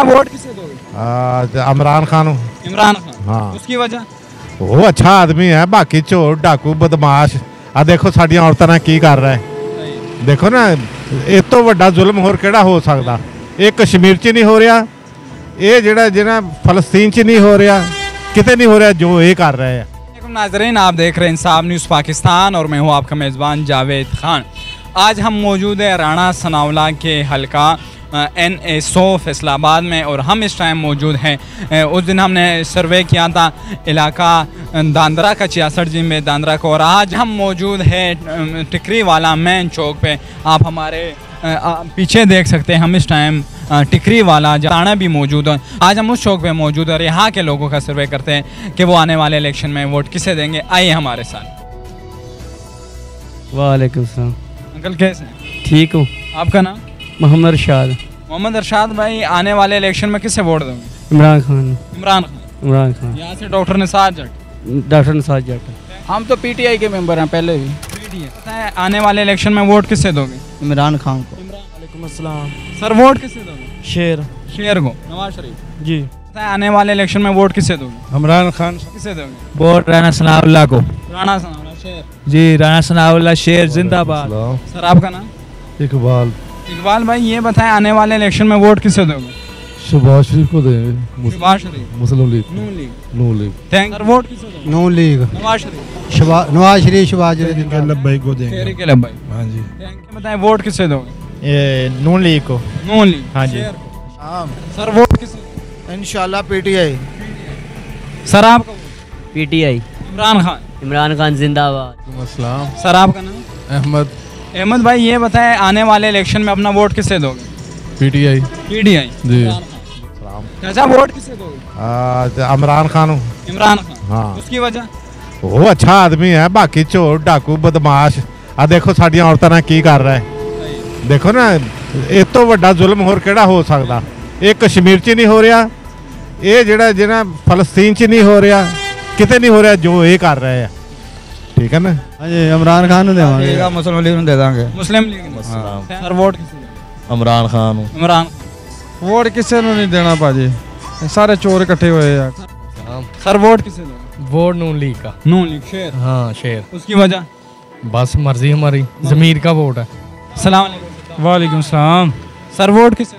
Vote किसे दोगे? इमरान खान। इमरान खान। हाँ। उसकी वजह? वो अच्छा आदमी है, बाकी चोर डाकू बदमाश आ देखो साडियां औरतां नाल की कर रहा है। देखो ना, इस तो वड्डा जुल्म होर केड़ा हो सकदा। ये कश्मीर च नहीं हो रहा, ये जेड़ा फलस्तीन च नहीं हो रहा, किते नहीं हो रहा जो ये कर रहे हैं। नाज़रीन, आप देख रहे हैं इंसाफ न्यूज़ पाकिस्तान और मैं हूं आपका मेज़बान जावेद खान। आज हम मौजूद है राणा सनावला के हल्का NA100 फैसलाबाद में और हम इस टाइम मौजूद हैं। उस दिन हमने सर्वे किया था इलाका दांद्रा का 66 जिले दांद्रा को, और आज हम मौजूद है टिकरी वाला मेन चौक पे। आप हमारे पीछे देख सकते हैं, हम इस टाइम टिकरी वाला जाना भी मौजूद है। आज हम उस चौक पे मौजूद हैं और यहाँ के लोगों का सर्वे करते हैं कि वो आने वाले इलेक्शन में वोट किसे देंगे। आइए हमारे साथ। वालेकुम सलाम। अंकल कैसे हैं? ठीक हूँ। आपका नाम? मोहम्मद अरशाद। मोहम्मद अरशाद भाई, आने वाले इलेक्शन में किसे वोट दोगे? इमरान खान। इमरान खान। इमरान खान। यहाँ से डॉक्टर निसार जट। डॉक्टर निसार जट। हम तो PTI के मेंबर हैं पहले भी। आने वाले इलेक्शन में वोट किसे दोगे? इमरान खान को। वालेकुम अस्सलाम। सर वोट किसे दोगे? शेर। शेर को। नवाज शरीफ जी। आने वाले इलेक्शन में वोट किसे दोगे? इमरान खान। किसे दोगे? वोट राणा सनाउल्लाह को। राणा सनावला शेर। जी, राणा सनाउल्लाह शेर जिंदाबाद। सर आपका नाम? इकबाल। इकबाल भाई, ये बताएं आने वाले इलेक्शन में वोट किसे दोगे? शहबाज शरीफ को देंगे। शहबाज शरीफ। मुस्लिम लीग। नून लीग। नून लीग। थैंक। सर वोट किसे दोगे? नून लीग। नवाज शरीफ। नवाज शरीफ शहबाज लब्बई को देंगे। शेर के लब्बई। हाँ जी। थैंक। बताएं वोट किसे दोगे? नून लीग को। नून लीग। हाँ जी। शेर को। सर वोट किसे? इंशाल्लाह PTI। सर आपका? PTI। इमरान खान। इमरान खान जिंदाबाद। सर आपका नाम? अहमद। अहमद भाई, ये बताएं आने वाले इलेक्शन में अपना वोट किसे दोगे? PTI। PTI। जी। चाचा वोट किसे दोगे? इमरान खान। इमरान खान। हाँ। उसकी वजह? वो अच्छा आदमी है, बाकी चोर डाकू बदमाश आ देखो साडियां औरतां नाल की कर रहा है। देखो ना, इस तो वड्डा जुल्म होर केड़ा हो सकदा। ये कश्मीर च नहीं हो रहा, ये जेड़ा फलस्तीन च नहीं हो रहा, किते नहीं हो रहा जो ये कर रहे हैं। ठीक है ना? हाँ जी, इमरान खान को देवांगे। मुस्लिम लीग को दे देंगे। मुस्लिम लीग। सर वोट किसे? इमरान खान। इमरान। वोट किसी ने नहीं देना भाजी, सारे चोर इकट्ठे हुए यार। सर वोट किसे दोगे? वोट नून लीग का। नून लीग। शेर। हाँ शेर। उसकी वजह? बस मर्जी हमारी, जमीर का वोट है। सलाम अलैकुम। वालेकुम सलाम। सर वोट किसे?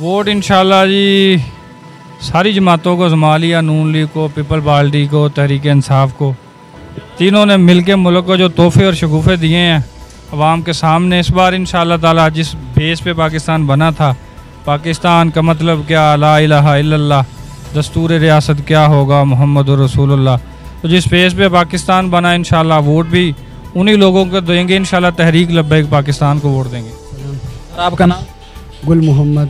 वोट इंशाल्लाह जी सारी जमातों को जमा लिया, नून लीग को, पीपल पार्टी को, तहरीक इंसाफ को, तीनों ने मिलकर मुल्क को जो तोहफे और शगुफे दिए हैं अवाम के सामने। इस बार इंशाल्लाह ताला जिस बेस पे पाकिस्तान बना था, पाकिस्तान का मतलब क्या, ला इलाहा इल्लल्लाह, दस्तूर रियासत क्या होगा, मोहम्मद रसूलुल्लाह, तो जिस बेस पे पाकिस्तान बना इंशाल्लाह वोट भी उन्हीं लोगों को देंगे इंशाल्लाह। तहरीक लब्बैक पाकिस्तान को वोट देंगे। सर आपका नाम? गुल मोहम्मद।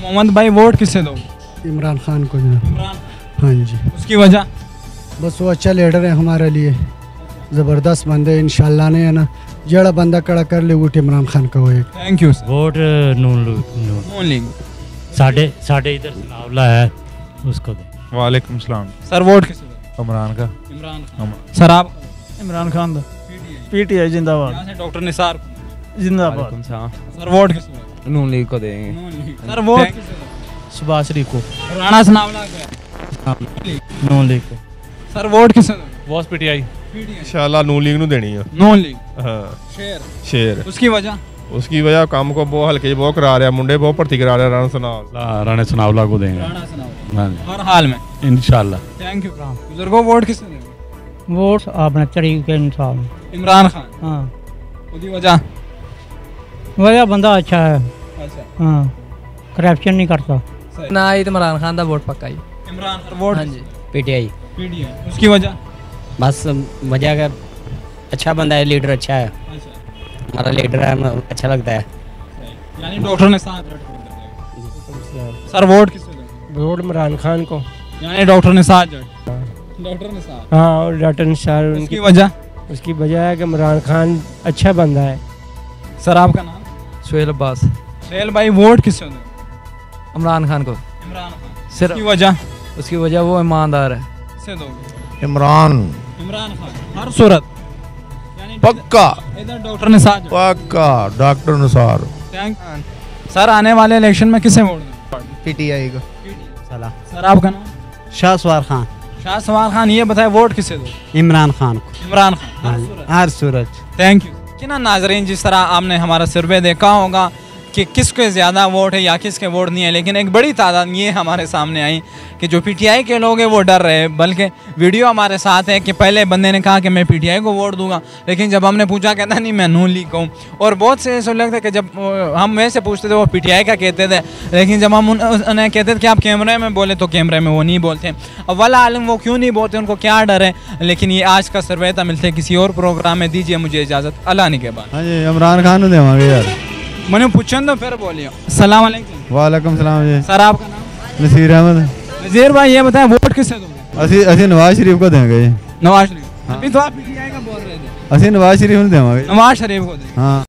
मोहम्मद भाई, वोट किसे दोगे? इमरान खान को। इमरान। हाँ जी। उसकी वजह? बस वो अच्छा लीडर है हमारे लिए, ज़बरदस्त बंदे इंशाल्लाह ने है ना, जड़ा बंदा कड़ा कर ले वोट इमरान खान का होए। Thank you. Vote Noon league. साढ़े इधर सनाउल्लाह है, उसको दे। वालेकुम सलाम। सर वोट किसे दोगे? इमरान का। इमरान खान। सर आप? इमरान खान। PTI जिंदाबाद। यहाँ से डॉक्टर निसार जिंदाबाद। सर वोट किसे दोगे? नून लीग को देंगे। सर वोट किसे दोगे? शहबाज शरीफ को। राणा सनावला को। नून लीग को। सर वोट किसे दोगे? वॉस PTI। इंशाल्लाह नून लीग ਨੂੰ ਦੇਣੀ ਆ। नून लीग। हाँ। शेर। शेर। उसकी वजह? उसकी वजह काम को बहुत हल्के बहुत करा रहा, मुंडे बहुत भर्ती करा रहा। राणा सनाउल्लाह को देंगे। राणा सनावला हर हाल में इंशाल्लाह। Thank you. बुजुर्गों वोट किसे दोगे? वोट आपने तरीके इंसाफ। इमरान खान। हाँ। उसकी वजह? वह बंदा अच्छा है। अच्छा। हाँ, करप्शन नहीं करता। ना ही तो इमरान खान का वोट पक्का ही। इमरान खान। वोट? हाँ जी। PTI। उसकी वजह? बस वजह का अच्छा बंदा है, लीडर अच्छा है, अच्छा। हमारा लीडर है, अच्छा लगता है। यानी डॉक्टर ने साथ रख। सर वोट किसे दोगे? वोट इमरान खान को। यानी डॉक्टर ने साथ जट। डॉक्टर ने साथ। हाँ, और डॉक्टर निसार। उसकी वजह? उसकी वजह है कि इमरान खान अच्छा बंदा है। सर आपका नाम? सुहेल अब्बास। सुहेल भाई, वोट किसे दोगे? इमरान खान को। इमरान खान। सिर्फ उसकी वजह? उसकी वजह वो ईमानदार है। किसे दोगे? इमरान। इमरान खान हर सूरत। यानी पक्का। इधर डॉक्टर ने साथ। पक्का डॉक्टर निसार। थैंक। सर आने वाले इलेक्शन में किसे वोट देंगे? पीटीआई को सलाह। सर आपका नाम? शाहसवार खान। शाहसवार खान, ये बताए वोट किसे दो? इमरान खान को। इमरान खान। हर सूरज। Thank you. कि ना नाजरीन, जिस तरह आपने हमारा सर्वे देखा होगा कि किसके ज़्यादा वोट है या किसके वोट नहीं है, लेकिन एक बड़ी तादाद ये हमारे सामने आई कि जो पीटीआई के लोग हैं वो डर रहे, बल्कि वीडियो हमारे साथ है कि पहले बंदे ने कहा कि मैं पीटीआई को वोट दूंगा, लेकिन जब हमने पूछा कहता नहीं मैं नून लीग को हूँ। और बहुत से ऐसे लोग थे कि जब हम वैसे पूछते थे वो पीटीआई का कहते थे, लेकिन जब हम उन्हें कहते थे कि आप कैमरे में बोले तो कैमरे में वो नहीं बोलते। अब वाला आलम वो क्यों नहीं बोलते, उनको क्या डर है? लेकिन ये आज का सर्वे था। मिलते किसी और प्रोग्राम में। दीजिए मुझे इजाज़त, अल्लाह ने के बाद। हाँ जी, इमरान खान देवांगे यार। मैंने पूछन तो फिर बोलियो। अस्सलाम वालेकुम। वालेकुम सलाम जी। सर आपका नाम? नसीर अहमद। नज़ीर भाई, ये बताएं वोट किससे दोगे? असी नवाज शरीफ को देंगे जी। नवाज शरीफ। अभी तो आप पीटीआई का बोल रहे थे। असी नवाज शरीफ को देवांगे। नवाज शरीफ को देंगे। हाँ।